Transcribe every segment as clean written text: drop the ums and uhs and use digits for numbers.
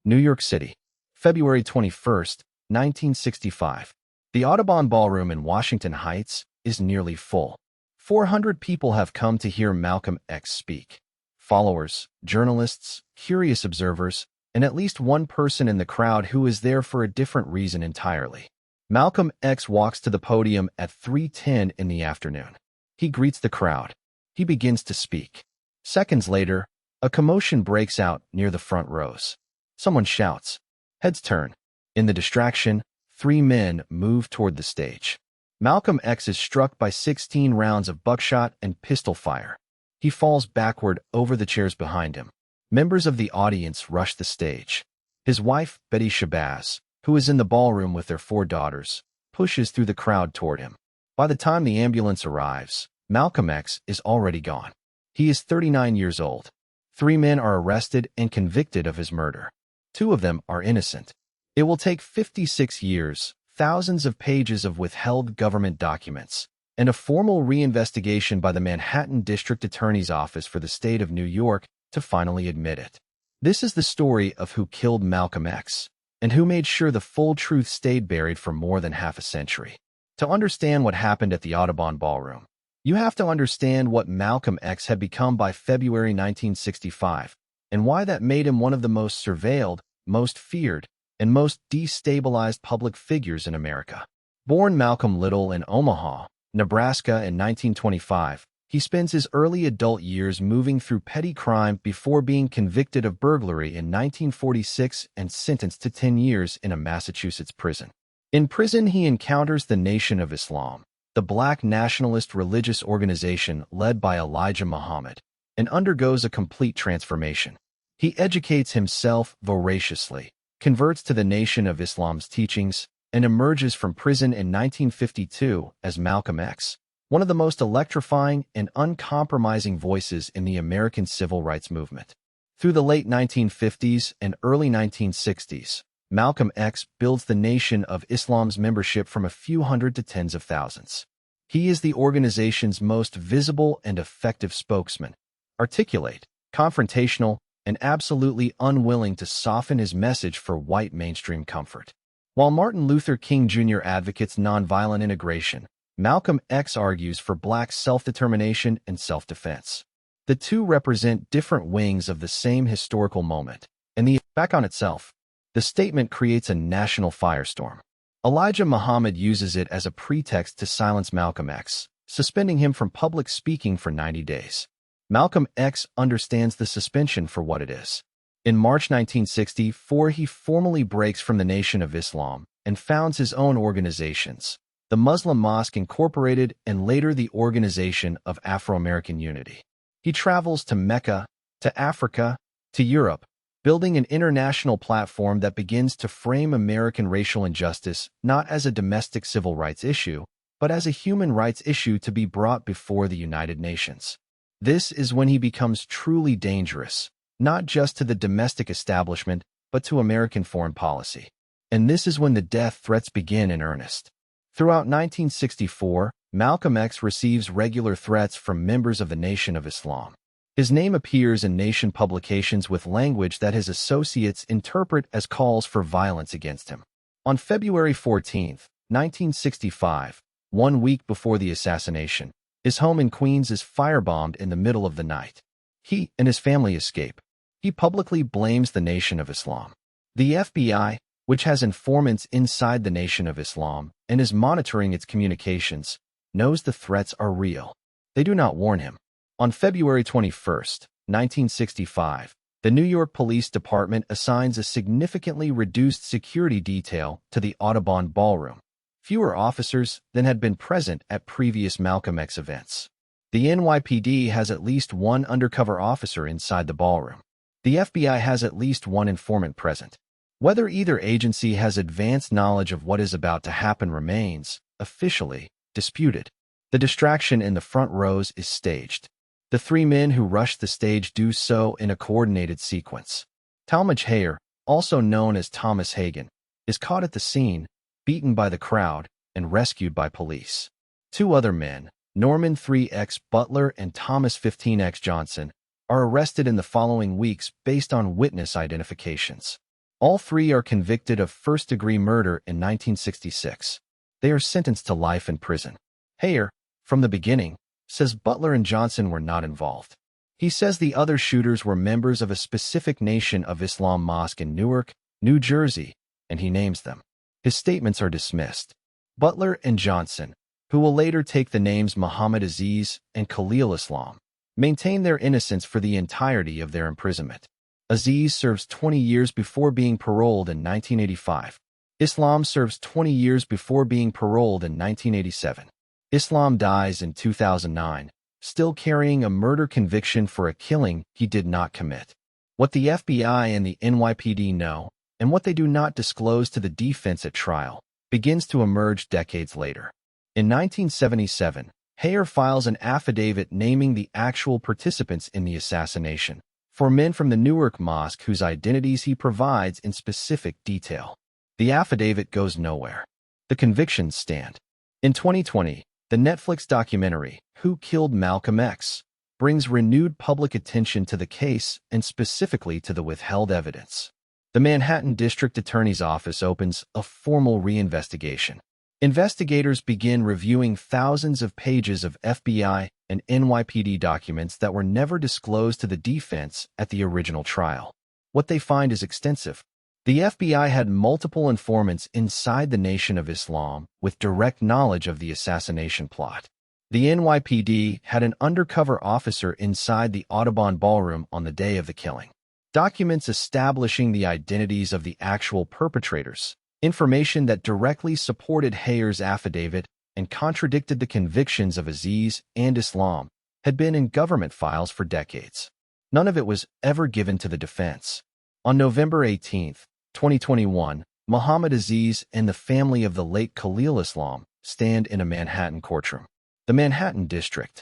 New York City, February 21st, 1965. The Audubon Ballroom in Washington Heights is nearly full. 400 people have come to hear Malcolm X speak. Followers, journalists, curious observers, and at least one person in the crowd who is there for a different reason entirely. Malcolm X walks to the podium at 3:10 in the afternoon. He greets the crowd. He begins to speak. Seconds later, a commotion breaks out near the front rows. Someone shouts. Heads turn. In the distraction, 3 men move toward the stage. Malcolm X is struck by 16 rounds of buckshot and pistol fire. He falls backward over the chairs behind him. Members of the audience rush the stage. His wife, Betty Shabazz, who is in the ballroom with their 4 daughters, pushes through the crowd toward him. By the time the ambulance arrives, Malcolm X is already gone. He is 39 years old. 3 men are arrested and convicted of his murder. 2 of them are innocent. It will take 56 years, thousands of pages of withheld government documents, and a formal reinvestigation by the Manhattan District Attorney's Office for the state of New York to finally admit it. This is the story of who killed Malcolm X, and who made sure the full truth stayed buried for more than half a century. To understand what happened at the Audubon Ballroom, you have to understand what Malcolm X had become by February 1965, and why that made him one of the most surveilled, most feared, and most destabilized public figures in America. Born Malcolm Little in Omaha, Nebraska in 1925, he spends his early adult years moving through petty crime before being convicted of burglary in 1946 and sentenced to 10 years in a Massachusetts prison. In prison, he encounters the Nation of Islam, the black nationalist religious organization led by Elijah Muhammad, and undergoes a complete transformation. He educates himself voraciously, converts to the Nation of Islam's teachings, and emerges from prison in 1952 as Malcolm X, one of the most electrifying and uncompromising voices in the American civil rights movement. Through the late 1950s and early 1960s, Malcolm X builds the Nation of Islam's membership from a few hundred to tens of thousands. He is the organization's most visible and effective spokesman, articulate, confrontational, and absolutely unwilling to soften his message for white mainstream comfort. While Martin Luther King Jr. advocates nonviolent integration, Malcolm X argues for black self-determination and self-defense. The two represent different wings of the same historical moment, and the effect on itself. The statement creates a national firestorm. Elijah Muhammad uses it as a pretext to silence Malcolm X, suspending him from public speaking for 90 days. Malcolm X understands the suspension for what it is. In March 1964, he formally breaks from the Nation of Islam and founds his own organizations, the Muslim Mosque Incorporated and later the Organization of Afro-American Unity. He travels to Mecca, to Africa, to Europe, building an international platform that begins to frame American racial injustice not as a domestic civil rights issue, but as a human rights issue to be brought before the United Nations. This is when he becomes truly dangerous, not just to the domestic establishment, but to American foreign policy. And this is when the death threats begin in earnest. Throughout 1964, Malcolm X receives regular threats from members of the Nation of Islam. His name appears in Nation publications with language that his associates interpret as calls for violence against him. On February 14, 1965, 1 week before the assassination, his home in Queens is firebombed in the middle of the night. He and his family escape. He publicly blames the Nation of Islam. The FBI, which has informants inside the Nation of Islam and is monitoring its communications, knows the threats are real. They do not warn him. On February 21, 1965, the New York Police Department assigns a significantly reduced security detail to the Audubon Ballroom, fewer officers than had been present at previous Malcolm X events. The NYPD has at least one undercover officer inside the ballroom. The FBI has at least one informant present. Whether either agency has advanced knowledge of what is about to happen remains, officially, disputed. The distraction in the front rows is staged. The 3 men who rush the stage do so in a coordinated sequence. Talmadge Hayer, also known as Thomas Hagen, is caught at the scene, beaten by the crowd, and rescued by police. 2 other men, Norman 3X Butler and Thomas 15X Johnson, are arrested in the following weeks based on witness identifications. All three are convicted of first-degree murder in 1966. They are sentenced to life in prison. Heyer, from the beginning, says Butler and Johnson were not involved. He says the other shooters were members of a specific Nation of Islam mosque in Newark, New Jersey, and he names them. His statements are dismissed. Butler and Johnson, who will later take the names Muhammad Aziz and Khalil Islam, maintain their innocence for the entirety of their imprisonment. Aziz serves 20 years before being paroled in 1985. Islam serves 20 years before being paroled in 1987. Islam dies in 2009, still carrying a murder conviction for a killing he did not commit. What the FBI and the NYPD know, and what they do not disclose to the defense at trial, begins to emerge decades later. In 1977, Heyer files an affidavit naming the actual participants in the assassination, 4 men from the Newark Mosque whose identities he provides in specific detail. The affidavit goes nowhere. The convictions stand. In 2020, the Netflix documentary, Who Killed Malcolm X?, brings renewed public attention to the case and specifically to the withheld evidence. The Manhattan District Attorney's Office opens a formal reinvestigation. Investigators begin reviewing thousands of pages of FBI and NYPD documents that were never disclosed to the defense at the original trial. What they find is extensive. The FBI had multiple informants inside the Nation of Islam with direct knowledge of the assassination plot. The NYPD had an undercover officer inside the Audubon Ballroom on the day of the killing. Documents establishing the identities of the actual perpetrators, information that directly supported Heyer's affidavit and contradicted the convictions of Aziz and Islam, had been in government files for decades. None of it was ever given to the defense. On November 18, 2021, Muhammad Aziz and the family of the late Khalil Islam stand in a Manhattan courtroom. The Manhattan District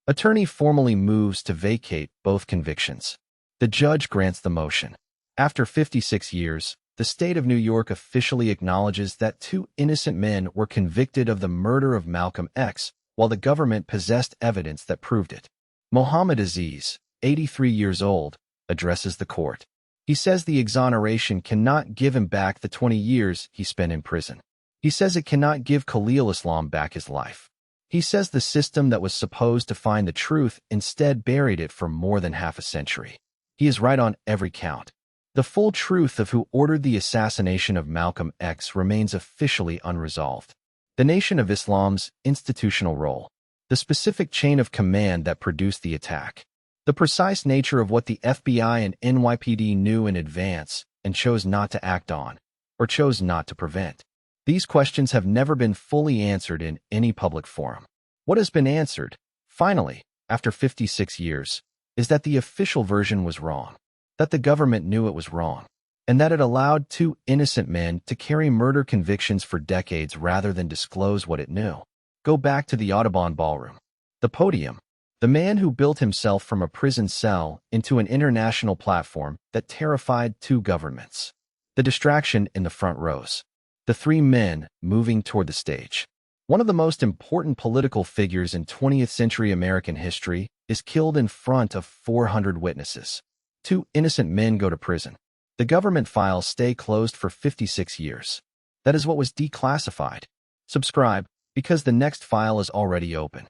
Attorney formally moves to vacate both convictions. The judge grants the motion. After 56 years, the state of New York officially acknowledges that 2 innocent men were convicted of the murder of Malcolm X, while the government possessed evidence that proved it. Muhammad Aziz, 83 years old, addresses the court. He says the exoneration cannot give him back the 20 years he spent in prison. He says it cannot give Khalil Islam back his life. He says the system that was supposed to find the truth instead buried it for more than half a century. He is right on every count. The full truth of who ordered the assassination of Malcolm X remains officially unresolved. The Nation of Islam's institutional role, the specific chain of command that produced the attack, the precise nature of what the FBI and NYPD knew in advance and chose not to act on, or chose not to prevent. These questions have never been fully answered in any public forum. What has been answered, finally, after 56 years, is that the official version was wrong, that the government knew it was wrong, and that it allowed 2 innocent men to carry murder convictions for decades rather than disclose what it knew. Go back to the Audubon Ballroom. The podium. The man who built himself from a prison cell into an international platform that terrified 2 governments. The distraction in the front rows. The 3 men moving toward the stage. One of the most important political figures in 20th century American history is killed in front of 400 witnesses. 2 innocent men go to prison. The government files stay closed for 56 years. That is what was declassified. Subscribe, because the next file is already open.